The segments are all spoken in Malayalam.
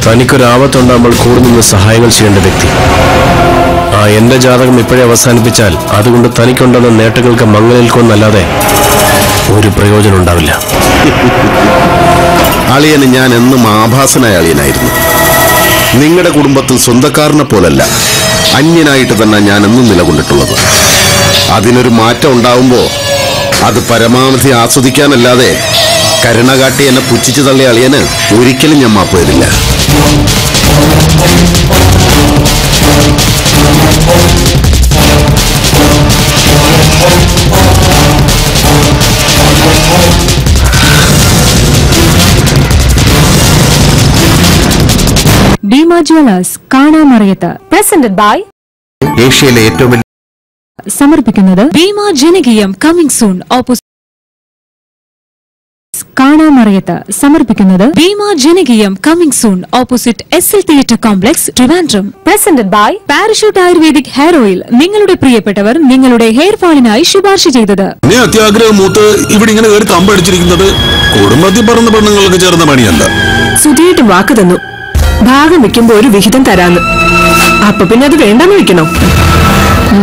തനിക്കൊരാപത്തുണ്ടാകുമ്പോൾ കൂടെ നിന്ന് സഹായങ്ങൾ ചെയ്യേണ്ട വ്യക്തി. എന്റെ ജാതകം ഇപ്പോഴേ അവസാനിപ്പിച്ചാൽ അതുകൊണ്ട് തനിക്കുണ്ടെന്ന നേട്ടങ്ങൾക്ക് മങ്ങലേൽക്കൊന്നല്ലാതെ ഒരു പ്രയോജനം ഉണ്ടാവില്ല. അളിയന് ഞാൻ എന്നും ആഭാസനായ അളിയനായിരുന്നു. നിങ്ങളുടെ കുടുംബത്തിൽ സ്വന്തക്കാരനെ പോലല്ല, അന്യനായിട്ട് തന്നെ ഞാൻ എന്നും നിലകൊണ്ടിട്ടുള്ളത്. അതിനൊരു മാറ്റം ഉണ്ടാവുമ്പോ അത് പരമാവധി ആസ്വദിക്കാനല്ലാതെ കരുണ കാട്ടി എന്നെ പുച്ഛിച്ചു തള്ളിയ അളിയന് ഒരിക്കലും ഞാൻ മാപ്പ് തരില്ല. Bhima jewellers Kanamarayathu presented by ഏഷ്യയിലെ ഏറ്റവും സമർപ്പിക്കുന്നത് ഡീമ ജനകീയം കമ്മിങ് സൂൺ ഓപ്പോസിറ്റ് കാണാമറിയത്ത് സമർപ്പിക്കുന്നത് ഭീമ ജനകീയം coming soon opposite SL theatre complex Trivandrum. Presented by Parachute ayurvedic hair oil. നിങ്ങളുടെ പ്രിയപ്പെട്ടവർ നിങ്ങളുടെ ഹെയർ ഫാളിനായി ശുപാർശ ചെയ്തത്. അത്യാഗ്രഹം മൂത്ത് ഇവിടെ ഇങ്ങനെ കയറി കമ്പടിച്ചിരിക്കുന്നത് കുടുംബത്തിൽ പറഞ്ഞ പെണ്ണുങ്ങൾക്ക് ചേർന്ന പണിയല്ല. സുധിയായിട്ട് വാക്ക് തന്നു, ഭാഗം വെക്കുമ്പോ ഒരു വിഹിതം തരാന്ന്. അപ്പൊ പിന്നെ അത് വേണ്ടെന്ന് വെക്കണോ?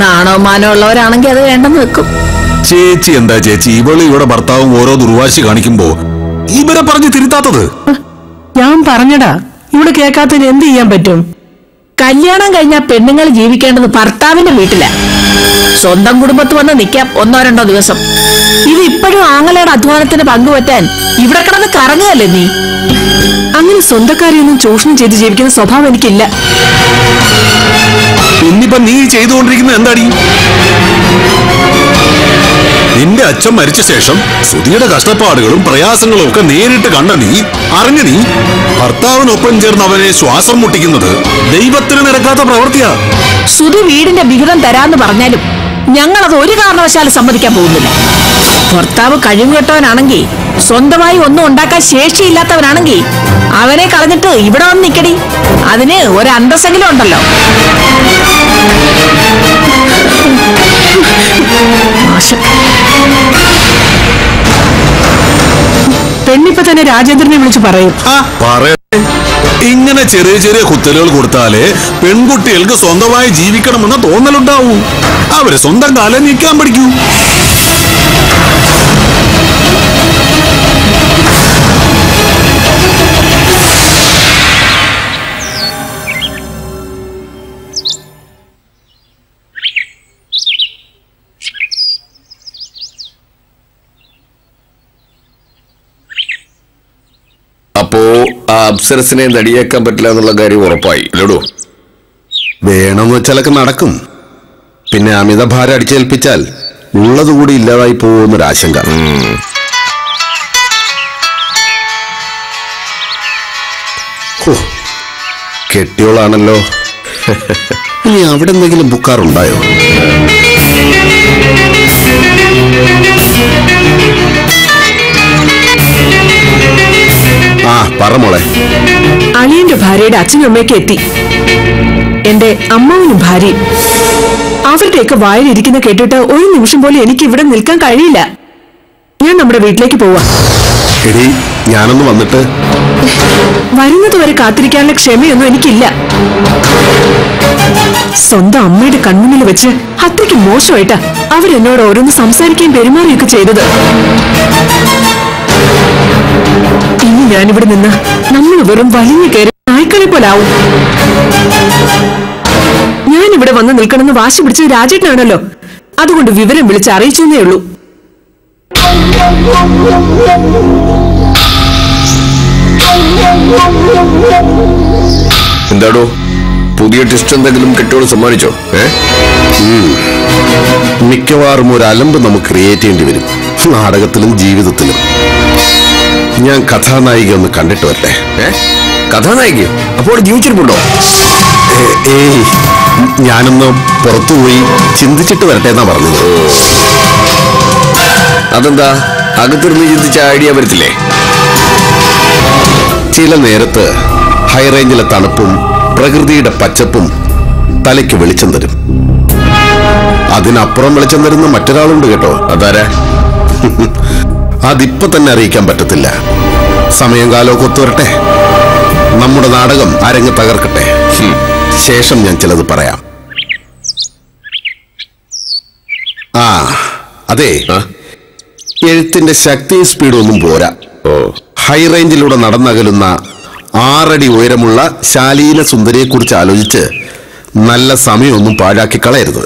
നാണോ മാനോ ഉള്ളവരാണെങ്കിൽ അത് വേണ്ടെന്ന് വെക്കും. ചേച്ചി എന്താ ചേച്ചി ഇവള് ഇവിടെ ഭർത്താവും ഓരോ ദുർവാശി കാണിക്കുമ്പോ ഇവരെ പറഞ്ഞ് തിരുത്താത്തത്? ഞാൻ പറഞ്ഞടാ, ഇവിടെ കേൾക്കാത്തതിന് എന്ത് ചെയ്യാൻ പറ്റും? കല്യാണം കഴിഞ്ഞാൽ പെണ്ണുങ്ങൾ ജീവിക്കേണ്ടത് ഭർത്താവിന്റെ വീട്ടില. സ്വന്തം കുടുംബത്ത് വന്ന് നിൽക്കാം 1-2 ദിവസം. ഇത് ഇപ്പോഴും ആങ്ങളയുടെ അധ്വാനത്തിന് പങ്കുപറ്റാൻ ഇവിടെ കിടന്ന് കറങ്ങുകയല്ലേ നീ? അങ്ങനെ സ്വന്തക്കാരെയൊന്നും ചൂഷണം ചെയ്ത് ജീവിക്കുന്ന സ്വഭാവം എനിക്കില്ല. ഇന്നിപ്പോ നീ ചെയ്തുകൊണ്ടിരിക്കുന്നത് എന്താടി? നിന്റെ അച്ഛൻ മരിച്ച ശേഷം സുധിയുടെ കഷ്ടപ്പാടുകളും പ്രയാസങ്ങളും ഒക്കെ നേരിട്ട് കണ്ട നീ അറിഞ്ഞ നീ ഭർത്താവിനൊപ്പം ചേർന്ന് അവനെ ശ്വാസം മുട്ടിക്കുന്നത് ദൈവത്തിന് നിരക്കാത്ത പ്രവൃത്തിയാ. സുധി വീടിന്റെ വിഹിതം തരാന്ന് പറഞ്ഞാലും ഞങ്ങളത് ഒരു കാരണവശാലും സമ്മതിക്കാൻ പോകുന്നില്ല. ഭർത്താവ് കഴിവുകെട്ടവനാണെങ്കിൽ, സ്വന്തമായി ഒന്നും ഉണ്ടാക്കാൻ ശേഷിയില്ലാത്തവനാണെങ്കിൽ അവനെ കളഞ്ഞിട്ട് ഇവിടെ വന്ന് നിക്കടി. അതിന് ഒരു അന്തസ്സെങ്കിലും ഉണ്ടല്ലോ. പെണ്ണിപ്പൊ തന്നെ രാജേന്ദ്രനെ വിളിച്ച് പറയും. ഇങ്ങനെ ചെറിയ ചെറിയ കുത്തലുകൾ കൊടുത്താലേ പെൺകുട്ടികൾക്ക് സ്വന്തമായി ജീവിക്കണമെന്ന തോന്നലുണ്ടാവൂ. അവര് സ്വന്തം കാലം നിൽക്കാൻ പഠിക്കൂ. അപ്പോ ആ അപ്സരസിനെ നടിയേക്കാൻ പറ്റില്ല എന്നുള്ള കാര്യം ഉറപ്പായി അല്ലേടോ? വേണമെന്ന് വെച്ചാലൊക്കെ നടക്കും. പിന്നെ അമിതഭാരം അടിച്ചേൽപ്പിച്ചാൽ ഉള്ളതുകൂടി ഇല്ലാതായി പോകുന്നൊരാശങ്ക. കെട്ടിയോളാണല്ലോ. ഇനി അവിടെ എന്തെങ്കിലും ബുക്കാറുണ്ടായോ? പറ മോളെ. അളിയന്റെ ഭാര്യയുടെ അച്ഛനും അമ്മയൊക്കെ എത്തി. എന്റെ അമ്മാവനും ഭാര്യയും. അവരുടെയൊക്കെ വായിലിരിക്കുന്ന കേട്ടിട്ട് ഒരു നിമിഷം പോലും എനിക്ക് ഇവിടെ നിൽക്കാൻ കഴിയില്ല. ഞാൻ നമ്മുടെ വീട്ടിലേക്ക് പോവാ. എടി, ഞാനൊന്ന് വന്നിട്ട്. വരുന്നത് വരെ കാത്തിരിക്കാനുള്ള ക്ഷമയൊന്നും എനിക്കില്ല. സ്വന്തം അമ്മയുടെ കൺമുന്നിൽ വെച്ച് അത്രയ്ക്ക് മോശമായിട്ടാ അവരെന്നോട് ഓരോന്ന് സംസാരിക്കുകയും പെരുമാറുകയൊക്കെ ചെയ്തത്. ഇനി ഞാനിവിടെ നിന്ന് നമ്മൾ വെറും വലിഞ്ഞു കയറി നായ്ക്കളെ പോലാവും. ഞാനിവിടെ വന്ന് നിൽക്കണമെന്ന് വാശി പിടിച്ചത് രാജേട്ടനാണല്ലോ. അതുകൊണ്ട് വിവരം വിളിച്ച് അറിയിച്ചേ ഉള്ളൂ. എന്താടോ, പുതിയ ടെസ്റ്റ് എന്തെങ്കിലും കെട്ടോട് സമ്മാനിച്ചോ? മിക്കവാറും ഒരു അലമ്പ് നമുക്ക് ക്രിയേറ്റ് ചെയ്യേണ്ടി വരും, നാടകത്തിലും ജീവിതത്തിലും. ഞാൻ കഥാനായിക ഒന്ന് കണ്ടിട്ട് വരട്ടെ. കഥാനായിക അപ്പോൾ ജീവിച്ചിരിപ്പുണ്ടോ? ഏയ്, ഞാനൊന്ന് പുറത്തുപോയി ചിന്തിച്ചിട്ട് വരട്ടെ എന്നാ പറഞ്ഞത്. അതെന്താ, അകത്തിരുന്ന് ചിന്തിച്ച ഐഡിയ വരത്തില്ലേ? ചില നേരത്ത് ഹൈറേഞ്ചിലെ തണുപ്പും പ്രകൃതിയുടെ പച്ചപ്പും തലയ്ക്ക് വെളിച്ചം തരും. അതിനപ്പുറം വെളിച്ചം തരുന്ന മറ്റൊരാളുണ്ട് കേട്ടോ. അതാരാ? അതിപ്പോ തന്നെ അറിയിക്കാൻ പറ്റത്തില്ല. സമയം കാലമൊക്കെ ഒത്തുവരട്ടെ. നമ്മുടെ നമ്മുടെ നാടകം അരങ്ങ് തകർക്കട്ടെ. ശേഷം ഞാൻ ചിലത് പറയാം. അതെ, എഴുത്തിന്റെ ശക്തിയും സ്പീഡും ഒന്നും പോരാ. ഹൈ റേഞ്ചിലൂടെ നടന്നകലുന്ന 6 അടി ഉയരമുള്ള ശാലീന സുന്ദരിയെ കുറിച്ച് ആലോചിച്ച് നല്ല സമയമൊന്നും പാഴാക്കി കളയരുത്.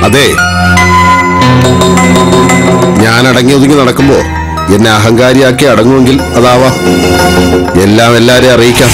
അതെ, ഞാൻ അടങ്ങി ഒതുങ്ങി നടക്കുമ്പോ എന്നെ അഹങ്കാരിയാക്കി അടങ്ങുമെങ്കിൽ അതാവാം. എല്ലാം എല്ലാരെയും അറിയിക്കാം.